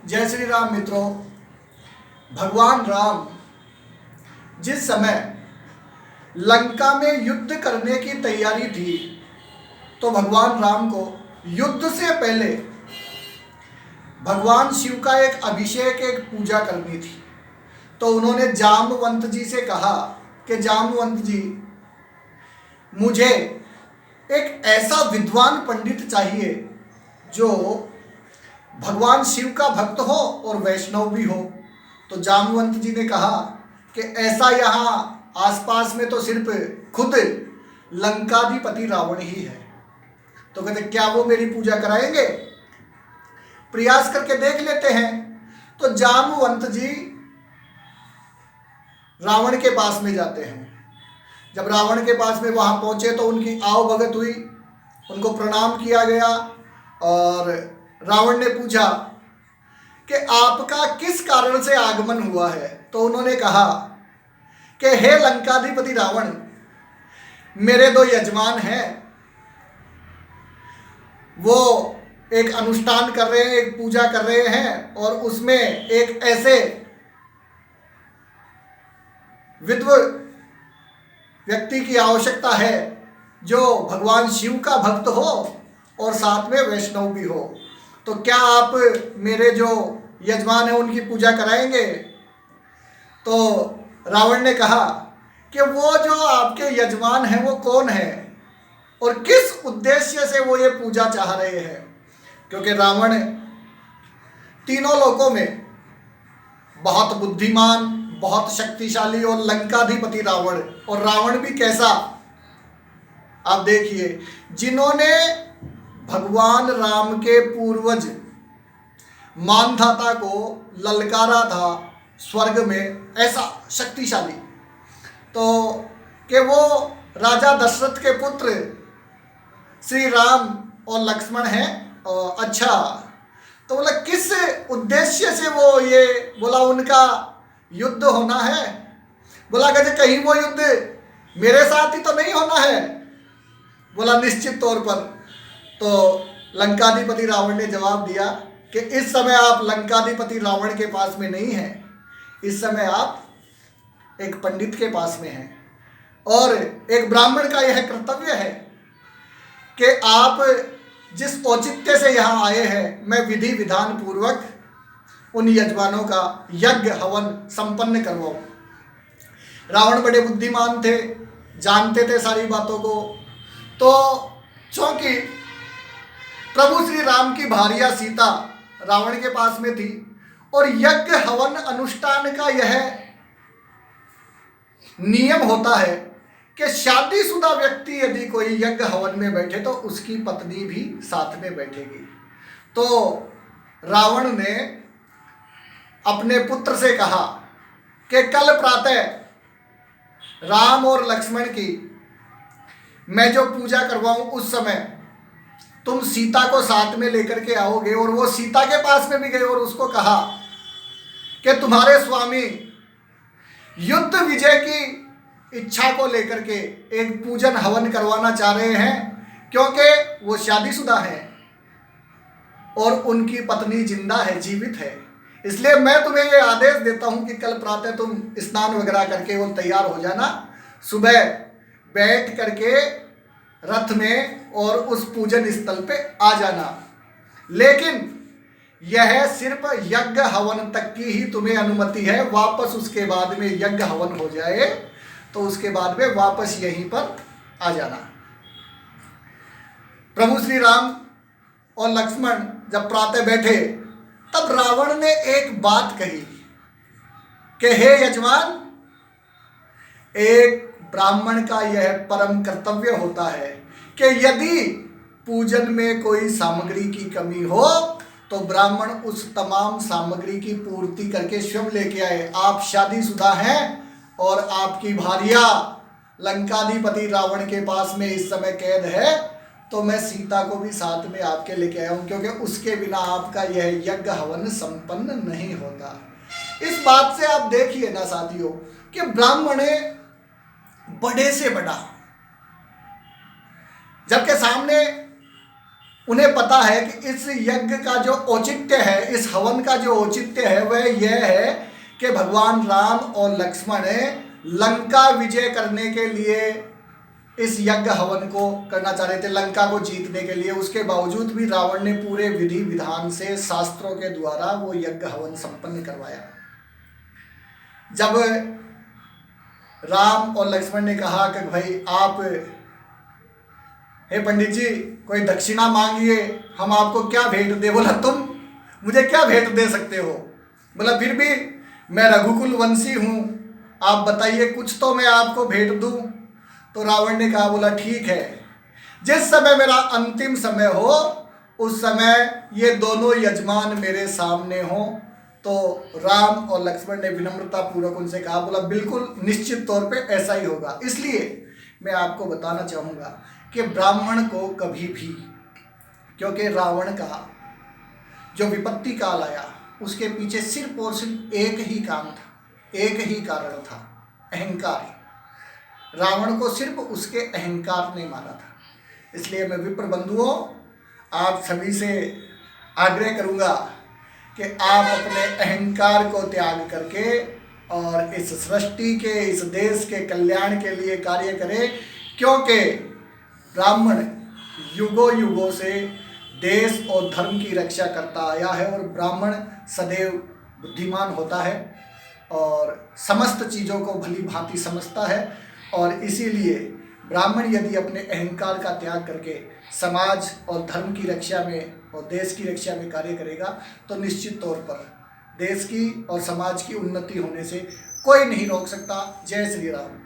जय श्री राम मित्रों। भगवान राम जिस समय लंका में युद्ध करने की तैयारी थी तो भगवान राम को युद्ध से पहले भगवान शिव का एक अभिषेक, एक पूजा करनी थी। तो उन्होंने जामवंत जी से कहा कि जामवंत जी, मुझे एक ऐसा विद्वान पंडित चाहिए जो भगवान शिव का भक्त हो और वैष्णव भी हो। तो जामवंत जी ने कहा कि ऐसा यहाँ आसपास में तो सिर्फ खुद लंकाधिपति रावण ही है। तो कहते क्या वो मेरी पूजा कराएंगे? प्रयास करके देख लेते हैं। तो जामवंत जी रावण के पास में जाते हैं। जब रावण के पास में वहां पहुंचे तो उनकी आओ भगत हुई, उनको प्रणाम किया गया और रावण ने पूछा कि आपका किस कारण से आगमन हुआ है? तो उन्होंने कहा कि हे लंकाधिपति रावण, मेरे दो यजमान हैं, वो एक अनुष्ठान कर रहे हैं, एक पूजा कर रहे हैं और उसमें एक ऐसे विद्व व्यक्ति की आवश्यकता है जो भगवान शिव का भक्त हो और साथ में वैष्णव भी हो। तो क्या आप मेरे जो यजमान हैं उनकी पूजा कराएंगे? तो रावण ने कहा कि वो जो आपके यजमान हैं वो कौन है और किस उद्देश्य से वो ये पूजा चाह रहे हैं? क्योंकि रावण तीनों लोकों में बहुत बुद्धिमान, बहुत शक्तिशाली और लंकाधिपति रावण, और रावण भी कैसा, आप देखिए, जिन्होंने भगवान राम के पूर्वज मानधाता को ललकारा था स्वर्ग में, ऐसा शक्तिशाली, तो कि वो राजा दशरथ के पुत्र श्री राम और लक्ष्मण हैं। और अच्छा, तो बोला किस उद्देश्य से वो ये बोला उनका युद्ध होना है? बोला कहते कहीं वो युद्ध मेरे साथ ही तो नहीं होना है? बोला निश्चित तौर पर। तो लंकाधिपति रावण ने जवाब दिया कि इस समय आप लंकाधिपति रावण के पास में नहीं हैं, इस समय आप एक पंडित के पास में हैं और एक ब्राह्मण का यह कर्तव्य है कि आप जिस औचित्य से यहाँ आए हैं, मैं विधि विधान पूर्वक उन यजमानों का यज्ञ हवन संपन्न करवाऊं। रावण बड़े बुद्धिमान थे, जानते थे सारी बातों को। तो चूंकि प्रभु श्री राम की भार्या सीता रावण के पास में थी और यज्ञ हवन अनुष्ठान का यह नियम होता है कि शादीशुदा व्यक्ति यदि कोई यज्ञ हवन में बैठे तो उसकी पत्नी भी साथ में बैठेगी। तो रावण ने अपने पुत्र से कहा कि कल प्रातः राम और लक्ष्मण की मैं जो पूजा करवाऊं उस समय तुम सीता को साथ में लेकर के आओगे। और वो सीता के पास में भी गए और उसको कहा कि तुम्हारे स्वामी युद्ध विजय की इच्छा को लेकर के एक पूजन हवन करवाना चाह रहे हैं, क्योंकि वो शादीशुदा है और उनकी पत्नी जिंदा है, जीवित है। इसलिए मैं तुम्हें ये आदेश देता हूं कि कल प्रातः तुम स्नान वगैरह करके वो तैयार हो जाना, सुबह बैठ करके रथ में और उस पूजन स्थल पे आ जाना। लेकिन यह सिर्फ यज्ञ हवन तक की ही तुम्हें अनुमति है, वापस उसके बाद में यज्ञ हवन हो जाए तो उसके बाद में वापस यहीं पर आ जाना। प्रभु श्री राम और लक्ष्मण जब प्रातः बैठे तब रावण ने एक बात कही कि हे यजमान, एक ब्राह्मण का यह परम कर्तव्य होता है कि यदि पूजन में कोई सामग्री की कमी हो तो ब्राह्मण उस तमाम सामग्री की पूर्ति करके स्वयं लेके आए। आप शादीशुदा हैं और आपकी भार्या लंकाधिपति रावण के पास में इस समय कैद है, तो मैं सीता को भी साथ में आपके लेके आया हूं, क्योंकि उसके बिना आपका यह यज्ञ हवन संपन्न नहीं होता। इस बात से आप देखिए ना साथियों कि ब्राह्मण बड़े से बड़ा, जबकि सामने उन्हें पता है कि इस यज्ञ का जो औचित्य है, इस हवन का जो औचित्य है वह यह है कि भगवान राम और लक्ष्मण लंका विजय करने के लिए इस यज्ञ हवन को करना चाह रहे थे, लंका को जीतने के लिए। उसके बावजूद भी रावण ने पूरे विधि विधान से शास्त्रों के द्वारा वो यज्ञ हवन संपन्न करवाया। जब राम और लक्ष्मण ने कहा कि भाई आप, हे पंडित जी, कोई दक्षिणा मांगिए, हम आपको क्या भेंट दे। बोला तुम मुझे क्या भेंट दे सकते हो। बोला फिर भी मैं रघुकुल वंशी हूँ, आप बताइए कुछ तो मैं आपको भेंट दूँ। तो रावण ने कहा, बोला ठीक है, जिस समय मेरा अंतिम समय हो उस समय ये दोनों यजमान मेरे सामने हों। तो राम और लक्ष्मण ने विनम्रता पूर्वक उनसे कहा, बोला बिल्कुल निश्चित तौर पे ऐसा ही होगा। इसलिए मैं आपको बताना चाहूँगा कि ब्राह्मण को कभी भी, क्योंकि रावण का जो विपत्ति काल आया उसके पीछे सिर्फ और सिर्फ एक ही काम था, एक ही कारण था, अहंकार। रावण को सिर्फ उसके अहंकार ने मारा था। इसलिए मैं विप्र बंधुओं आप सभी से आग्रह करूँगा कि आप अपने अहंकार को त्याग करके और इस सृष्टि के, इस देश के कल्याण के लिए कार्य करें, क्योंकि ब्राह्मण युगों युगों से देश और धर्म की रक्षा करता आया है और ब्राह्मण सदैव बुद्धिमान होता है और समस्त चीज़ों को भली भांति समझता है। और इसीलिए ब्राह्मण यदि अपने अहंकार का त्याग करके समाज और धर्म की रक्षा में और देश की रक्षा में कार्य करेगा तो निश्चित तौर पर देश की और समाज की उन्नति होने से कोई नहीं रोक सकता। जय श्री राम।